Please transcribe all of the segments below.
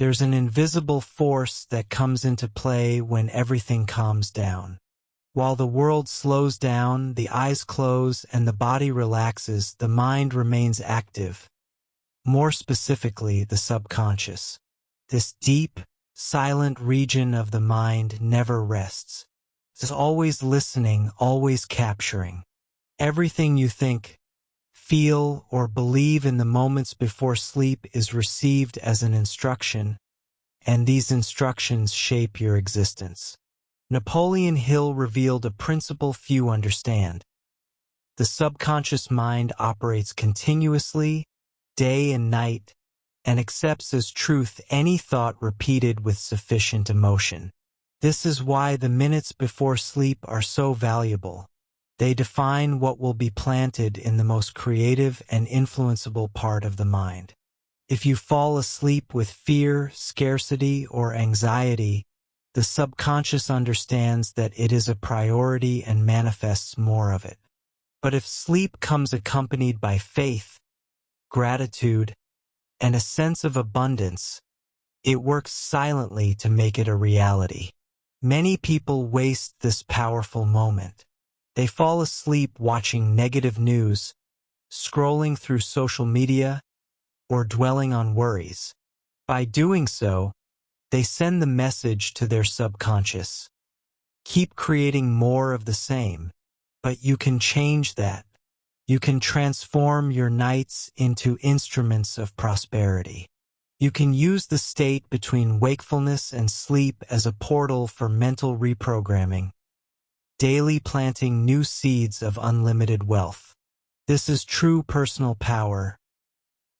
There's an invisible force that comes into play when everything calms down. While the world slows down, the eyes close, and the body relaxes, the mind remains active. More specifically, the subconscious. This deep, silent region of the mind never rests. It's always listening, always capturing. Everything you think, feel, or believe in the moments before sleep is received as an instruction, and these instructions shape your existence. Napoleon Hill revealed a principle few understand. The subconscious mind operates continuously, day and night, and accepts as truth any thought repeated with sufficient emotion. This is why the minutes before sleep are so valuable. They define what will be planted in the most creative and influenceable part of the mind. If you fall asleep with fear, scarcity, or anxiety, the subconscious understands that it is a priority and manifests more of it. But if sleep comes accompanied by faith, gratitude, and a sense of abundance, it works silently to make it a reality. Many people waste this powerful moment. They fall asleep watching negative news, scrolling through social media, or dwelling on worries. By doing so, they send the message to their subconscious. Keep creating more of the same, but you can change that. You can transform your nights into instruments of prosperity. You can use the state between wakefulness and sleep as a portal for mental reprogramming, daily planting new seeds of unlimited wealth. This is true personal power.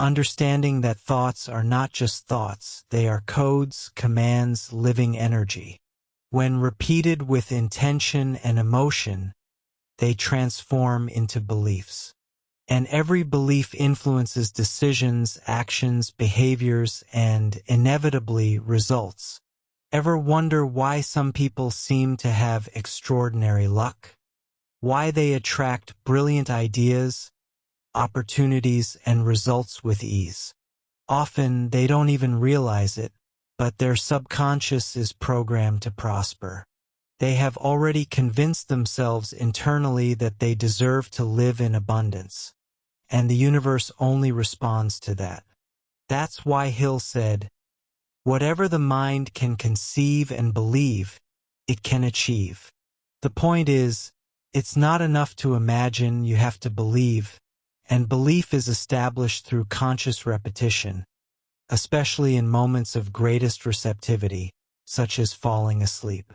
Understanding that thoughts are not just thoughts, they are codes, commands, living energy. When repeated with intention and emotion, they transform into beliefs. And every belief influences decisions, actions, behaviors, and inevitably results. Ever wonder why some people seem to have extraordinary luck? Why they attract brilliant ideas, opportunities, and results with ease? Often they don't even realize it, but their subconscious is programmed to prosper. They have already convinced themselves internally that they deserve to live in abundance, and the universe only responds to that. That's why Hill said, "Whatever the mind can conceive and believe, it can achieve." The point is, it's not enough to imagine, you have to believe, and belief is established through conscious repetition, especially in moments of greatest receptivity, such as falling asleep.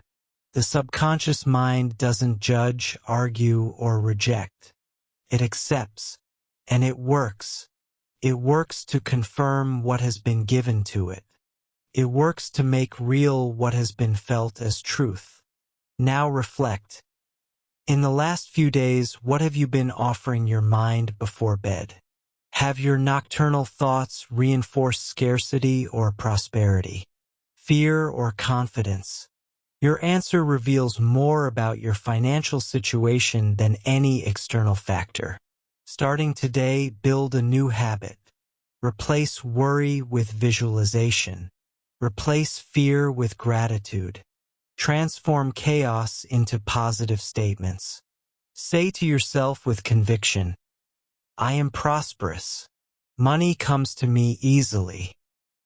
The subconscious mind doesn't judge, argue, or reject. It accepts, and it works. It works to confirm what has been given to it. It works to make real what has been felt as truth. Now reflect. In the last few days, what have you been offering your mind before bed? Have your nocturnal thoughts reinforced scarcity or prosperity, fear or confidence? Your answer reveals more about your financial situation than any external factor. Starting today, build a new habit. Replace worry with visualization. Replace fear with gratitude. Transform chaos into positive statements. Say to yourself with conviction, "I am prosperous. Money comes to me easily.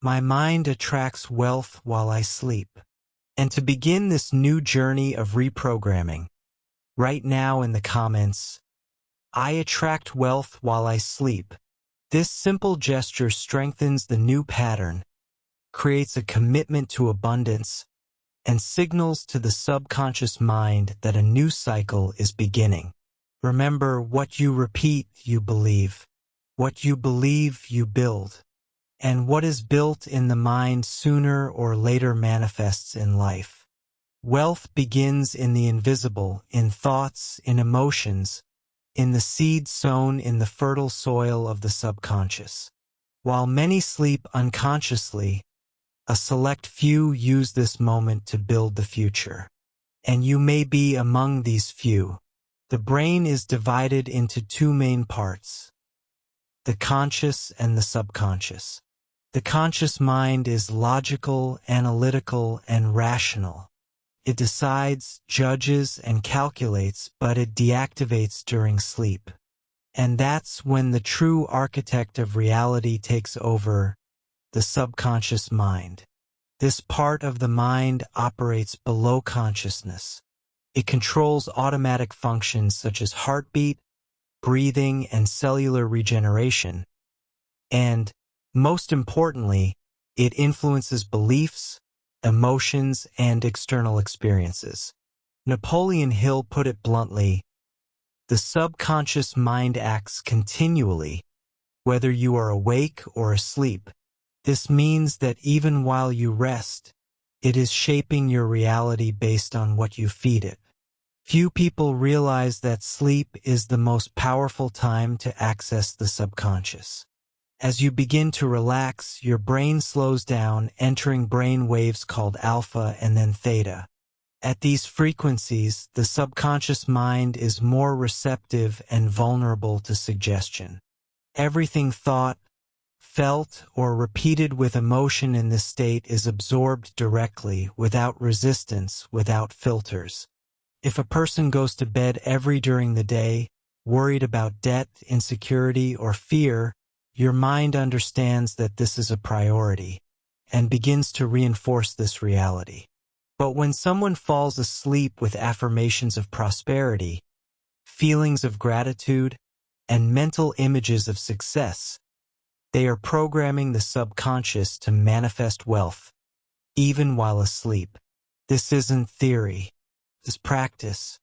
My mind attracts wealth while I sleep." And to begin this new journey of reprogramming, write now in the comments, "I attract wealth while I sleep." This simple gesture strengthens the new pattern, creates a commitment to abundance, and signals to the subconscious mind that a new cycle is beginning. Remember, what you repeat, you believe. What you believe, you build. And what is built in the mind sooner or later manifests in life. Wealth begins in the invisible, in thoughts, in emotions, in the seed sown in the fertile soil of the subconscious. While many sleep unconsciously, a select few use this moment to build the future. And you may be among these few. The brain is divided into two main parts, the conscious and the subconscious. The conscious mind is logical, analytical, and rational. It decides, judges, and calculates, but it deactivates during sleep. And that's when the true architect of reality takes over, the subconscious mind. This part of the mind operates below consciousness. It controls automatic functions such as heartbeat, breathing, and cellular regeneration. And, most importantly, it influences beliefs, emotions, and external experiences. Napoleon Hill put it bluntly, the subconscious mind acts continually, whether you are awake or asleep. This means that even while you rest, it is shaping your reality based on what you feed it. Few people realize that sleep is the most powerful time to access the subconscious. As you begin to relax, your brain slows down, entering brain waves called alpha and then theta. At these frequencies, the subconscious mind is more receptive and vulnerable to suggestion. Everything thought, felt, or repeated with emotion in this state is absorbed directly, without resistance, without filters. If a person goes to bed during the day, worried about debt, insecurity, or fear, your mind understands that this is a priority, and begins to reinforce this reality. But when someone falls asleep with affirmations of prosperity, feelings of gratitude, and mental images of success, they are programming the subconscious to manifest wealth, even while asleep. This isn't theory. This practice.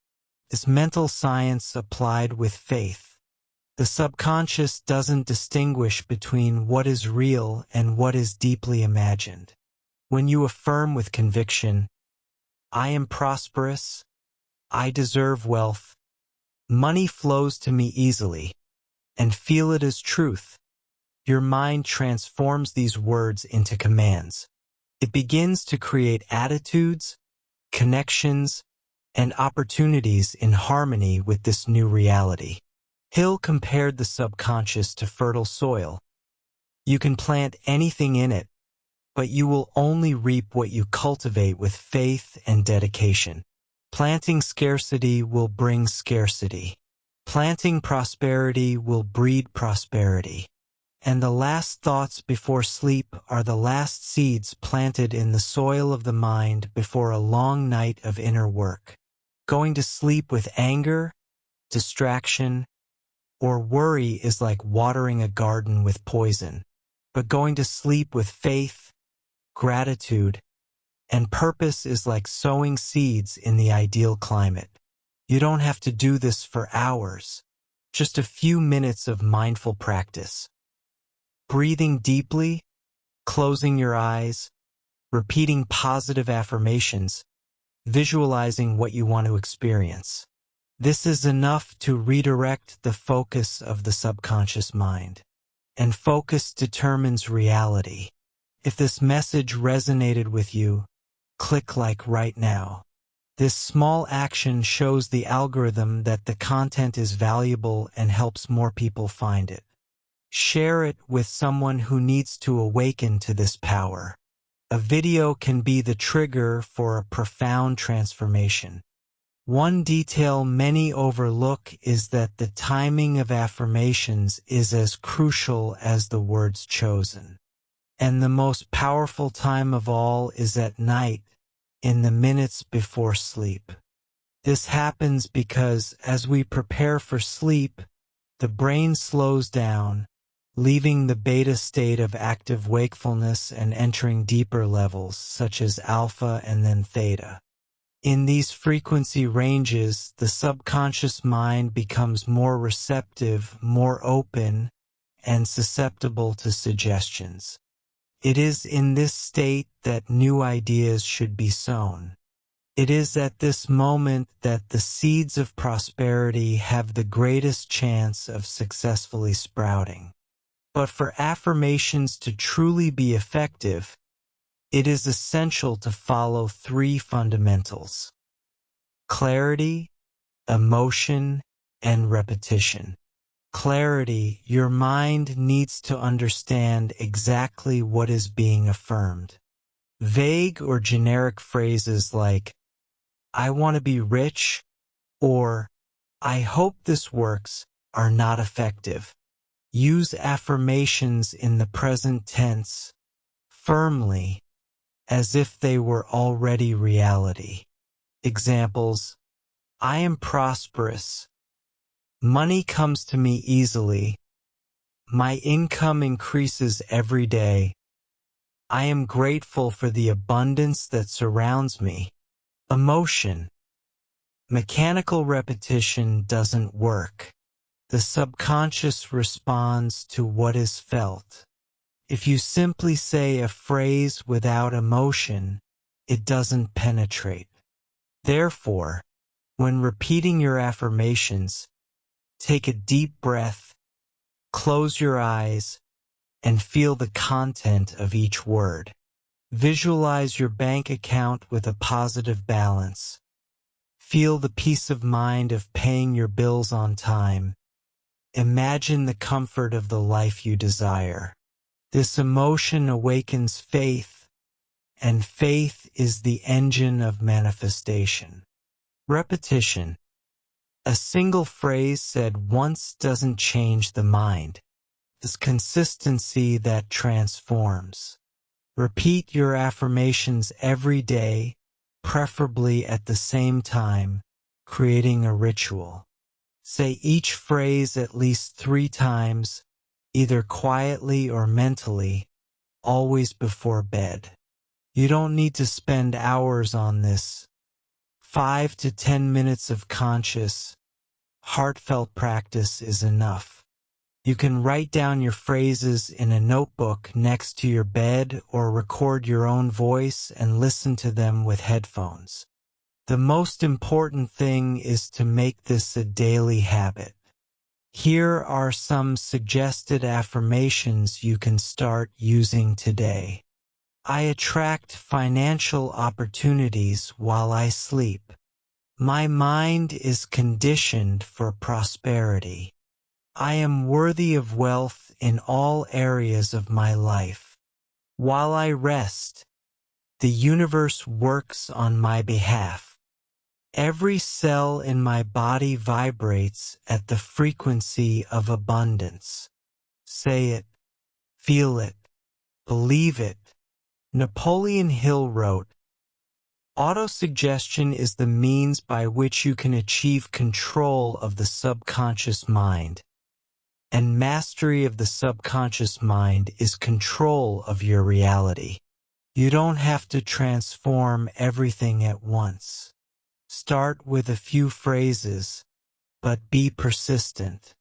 This mental science applied with faith. The subconscious doesn't distinguish between what is real and what is deeply imagined. When you affirm with conviction, I am prosperous, I deserve wealth, money flows to me easily, and feel it as truth, your mind transforms these words into commands. It begins to create attitudes, connections, and opportunities in harmony with this new reality. Hill compared the subconscious to fertile soil. You can plant anything in it, but you will only reap what you cultivate with faith and dedication. Planting scarcity will bring scarcity. Planting prosperity will breed prosperity. And the last thoughts before sleep are the last seeds planted in the soil of the mind before a long night of inner work. Going to sleep with anger, distraction, or worry is like watering a garden with poison. But going to sleep with faith, gratitude, and purpose is like sowing seeds in the ideal climate. You don't have to do this for hours, just a few minutes of mindful practice. Breathing deeply, closing your eyes, repeating positive affirmations, visualizing what you want to experience. This is enough to redirect the focus of the subconscious mind. And focus determines reality. If this message resonated with you, click like right now. This small action shows the algorithm that the content is valuable and helps more people find it. Share it with someone who needs to awaken to this power. A video can be the trigger for a profound transformation. One detail many overlook is that the timing of affirmations is as crucial as the words chosen. And the most powerful time of all is at night, in the minutes before sleep. This happens because as we prepare for sleep, the brain slows down, leaving the beta state of active wakefulness and entering deeper levels such as alpha and then theta. In these frequency ranges, the subconscious mind becomes more receptive, more open, and susceptible to suggestions. It is in this state that new ideas should be sown. It is at this moment that the seeds of prosperity have the greatest chance of successfully sprouting. But for affirmations to truly be effective, it is essential to follow three fundamentals: clarity, emotion, and repetition. Clarity, your mind needs to understand exactly what is being affirmed. Vague or generic phrases like, I want to be rich, or I hope this works, are not effective. Use affirmations in the present tense, firmly, as if they were already reality. Examples: I am prosperous. Money comes to me easily. My income increases every day. I am grateful for the abundance that surrounds me. Emotion. Mechanical repetition doesn't work. The subconscious responds to what is felt. If you simply say a phrase without emotion, it doesn't penetrate. Therefore, when repeating your affirmations, take a deep breath, close your eyes, and feel the content of each word. Visualize your bank account with a positive balance. Feel the peace of mind of paying your bills on time. Imagine the comfort of the life you desire. This emotion awakens faith, and faith is the engine of manifestation. Repetition. A single phrase said once doesn't change the mind. It's consistency that transforms. Repeat your affirmations every day, preferably at the same time, creating a ritual. Say each phrase at least 3 times, either quietly or mentally, always before bed. You don't need to spend hours on this. 5 to 10 minutes of conscious, heartfelt practice is enough. You can write down your phrases in a notebook next to your bed or record your own voice and listen to them with headphones. The most important thing is to make this a daily habit. Here are some suggested affirmations you can start using today. I attract financial opportunities while I sleep. My mind is conditioned for prosperity. I am worthy of wealth in all areas of my life. While I rest, the universe works on my behalf. Every cell in my body vibrates at the frequency of abundance. Say it, feel it, believe it. Napoleon Hill wrote, autosuggestion is the means by which you can achieve control of the subconscious mind. And mastery of the subconscious mind is control of your reality. You don't have to transform everything at once. Start with a few phrases, but be persistent.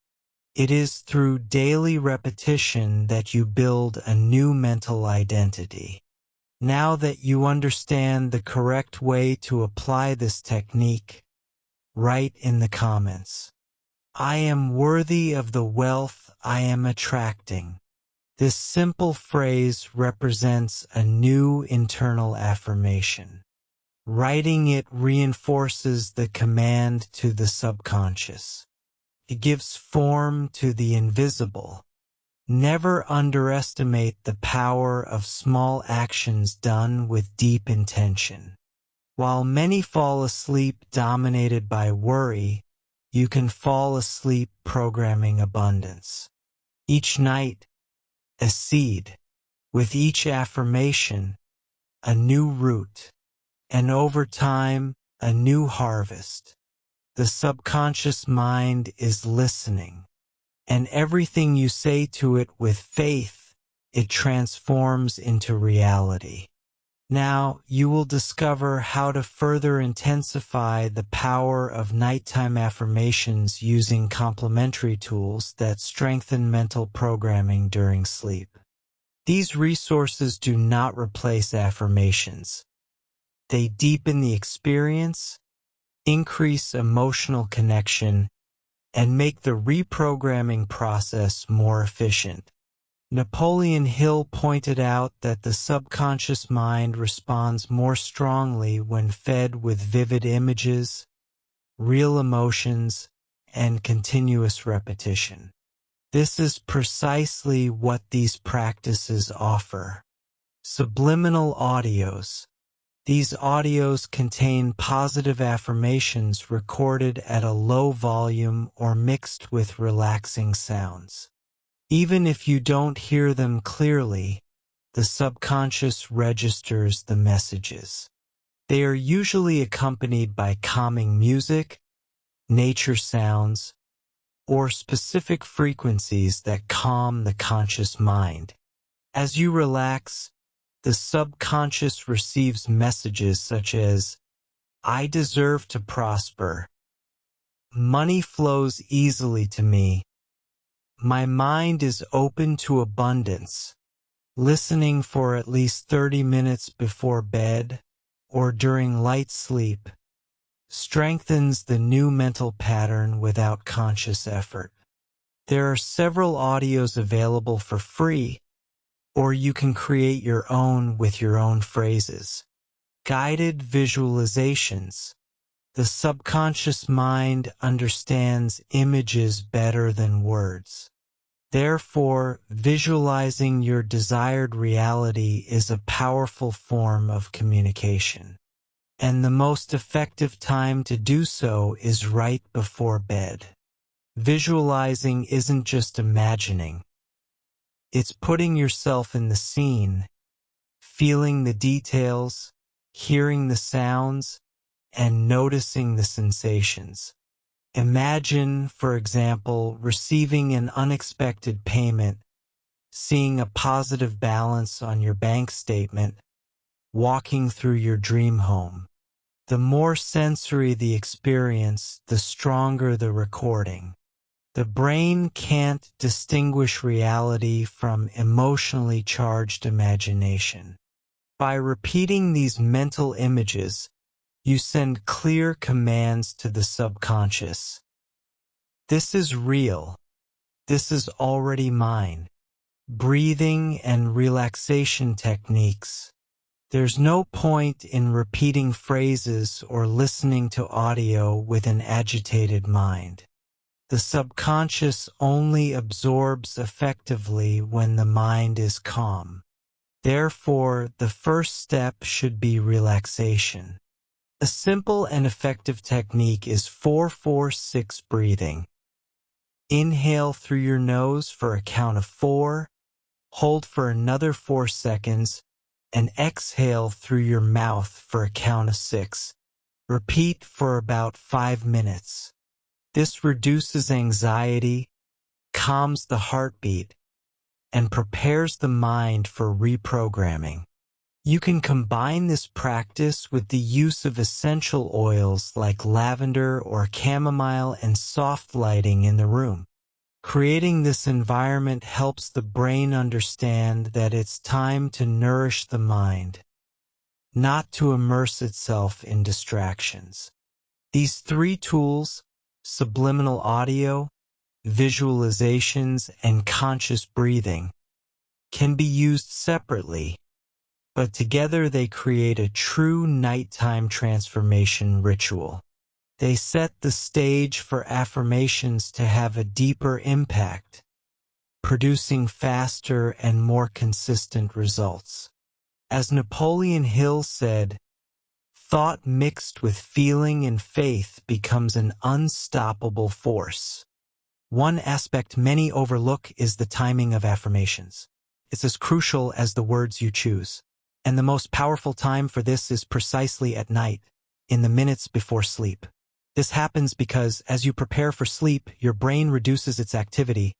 It is through daily repetition that you build a new mental identity. Now that you understand the correct way to apply this technique, write in the comments, I am worthy of the wealth I am attracting. This simple phrase represents a new internal affirmation. Writing it reinforces the command to the subconscious. It gives form to the invisible. Never underestimate the power of small actions done with deep intention. While many fall asleep dominated by worry, you can fall asleep programming abundance. Each night, a seed. With each affirmation, a new root. And over time, a new harvest. The subconscious mind is listening. And everything you say to it with faith, it transforms into reality. Now, you will discover how to further intensify the power of nighttime affirmations using complementary tools that strengthen mental programming during sleep. These resources do not replace affirmations. They deepen the experience, increase emotional connection, and make the reprogramming process more efficient. Napoleon Hill pointed out that the subconscious mind responds more strongly when fed with vivid images, real emotions, and continuous repetition. This is precisely what these practices offer. Subliminal audios. These audios contain positive affirmations recorded at a low volume or mixed with relaxing sounds. Even if you don't hear them clearly, the subconscious registers the messages. They are usually accompanied by calming music, nature sounds, or specific frequencies that calm the conscious mind. As you relax, the subconscious receives messages such as, "I deserve to prosper," "Money flows easily to me," "My mind is open to abundance." Listening for at least 30 minutes before bed or during light sleep strengthens the new mental pattern without conscious effort. There are several audios available for free, or you can create your own with your own phrases. Guided visualizations. The subconscious mind understands images better than words. Therefore, visualizing your desired reality is a powerful form of communication. And the most effective time to do so is right before bed. Visualizing isn't just imagining. It's putting yourself in the scene, feeling the details, hearing the sounds, and noticing the sensations. Imagine, for example, receiving an unexpected payment, seeing a positive balance on your bank statement, walking through your dream home. The more sensory the experience, the stronger the recording. The brain can't distinguish reality from emotionally charged imagination. By repeating these mental images, you send clear commands to the subconscious. This is real. This is already mine. Breathing and relaxation techniques. There's no point in repeating phrases or listening to audio with an agitated mind. The subconscious only absorbs effectively when the mind is calm. Therefore, the first step should be relaxation. A simple and effective technique is 4-4-6 breathing. Inhale through your nose for a count of 4, hold for another 4 seconds, and exhale through your mouth for a count of 6. Repeat for about 5 minutes. This reduces anxiety, calms the heartbeat, and prepares the mind for reprogramming. You can combine this practice with the use of essential oils like lavender or chamomile and soft lighting in the room. Creating this environment helps the brain understand that it's time to nourish the mind, not to immerse itself in distractions. These 3 tools, subliminal audio, visualizations, and conscious breathing, can be used separately, but together they create a true nighttime transformation ritual. They set the stage for affirmations to have a deeper impact, producing faster and more consistent results. As Napoleon Hill said, "Thought mixed with feeling and faith becomes an unstoppable force." One aspect many overlook is the timing of affirmations. It's as crucial as the words you choose. And the most powerful time for this is precisely at night, in the minutes before sleep. This happens because, as you prepare for sleep, your brain reduces its activity,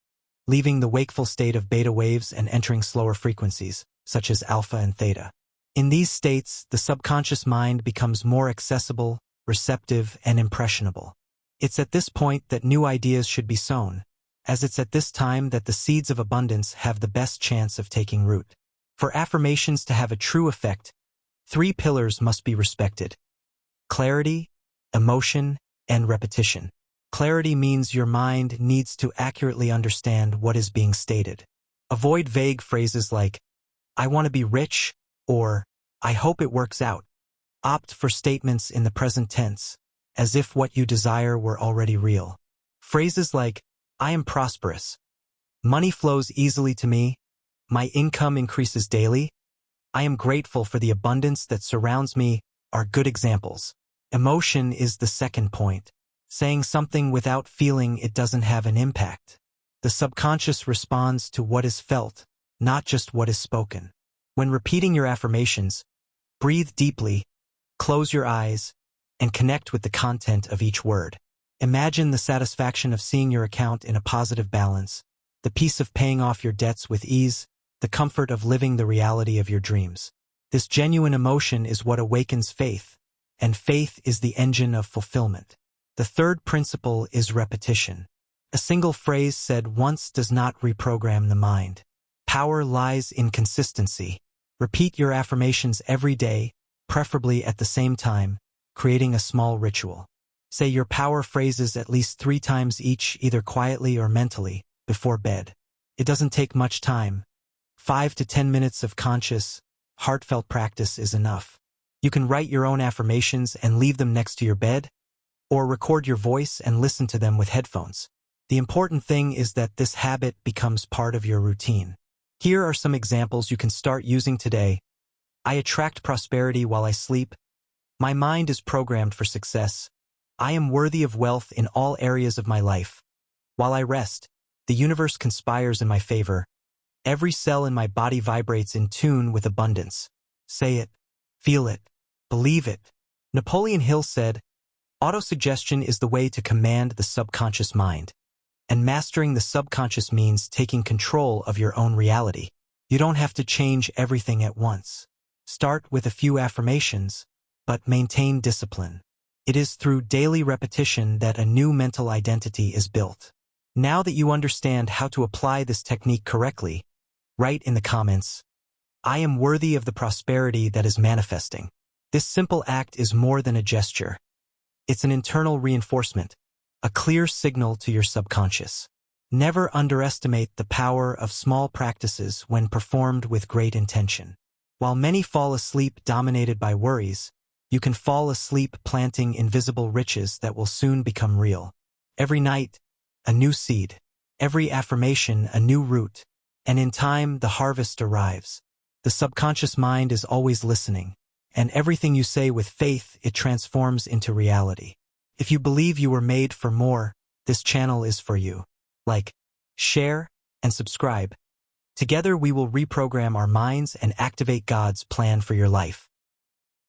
leaving the wakeful state of beta waves and entering slower frequencies, such as alpha and theta. In these states, the subconscious mind becomes more accessible, receptive, and impressionable. It's at this point that new ideas should be sown, as it's at this time that the seeds of abundance have the best chance of taking root. For affirmations to have a true effect, 3 pillars must be respected: clarity, emotion, and repetition. Clarity means your mind needs to accurately understand what is being stated. Avoid vague phrases like, "I want to be rich," or "I hope it works out." Opt for statements in the present tense, as if what you desire were already real. Phrases like, "I am prosperous," Money flows easily to me. My income increases daily. I am grateful for the abundance that surrounds me are good examples. Emotion is the second point. Saying something without feeling it doesn't have an impact. The subconscious responds to what is felt, not just what is spoken. When repeating your affirmations, breathe deeply, close your eyes, and connect with the content of each word. Imagine the satisfaction of seeing your account in a positive balance, the peace of paying off your debts with ease, the comfort of living the reality of your dreams. This genuine emotion is what awakens faith, and faith is the engine of fulfillment. The third principle is repetition. A single phrase said once does not reprogram the mind. Power lies in consistency. Repeat your affirmations every day, preferably at the same time, creating a small ritual. Say your power phrases at least 3 times each, either quietly or mentally, before bed. It doesn't take much time. 5 to 10 minutes of conscious, heartfelt practice is enough. You can write your own affirmations and leave them next to your bed, or record your voice and listen to them with headphones. The important thing is that this habit becomes part of your routine. Here are some examples you can start using today. I attract prosperity while I sleep. My mind is programmed for success. I am worthy of wealth in all areas of my life. While I rest, the universe conspires in my favor. Every cell in my body vibrates in tune with abundance. Say it, feel it, believe it. Napoleon Hill said, "Autosuggestion is the way to command the subconscious mind." And mastering the subconscious means taking control of your own reality. You don't have to change everything at once. Start with a few affirmations, but maintain discipline. It is through daily repetition that a new mental identity is built. Now that you understand how to apply this technique correctly, write in the comments, "I am worthy of the prosperity that is manifesting." This simple act is more than a gesture. It's an internal reinforcement, a clear signal to your subconscious. Never underestimate the power of small practices when performed with great intention. While many fall asleep dominated by worries, you can fall asleep planting invisible riches that will soon become real. Every night, a new seed. Every affirmation, a new root. And in time, the harvest arrives. The subconscious mind is always listening, and everything you say with faith, it transforms into reality. If you believe you were made for more, this channel is for you. Like, share, and subscribe. Together we will reprogram our minds and activate God's plan for your life.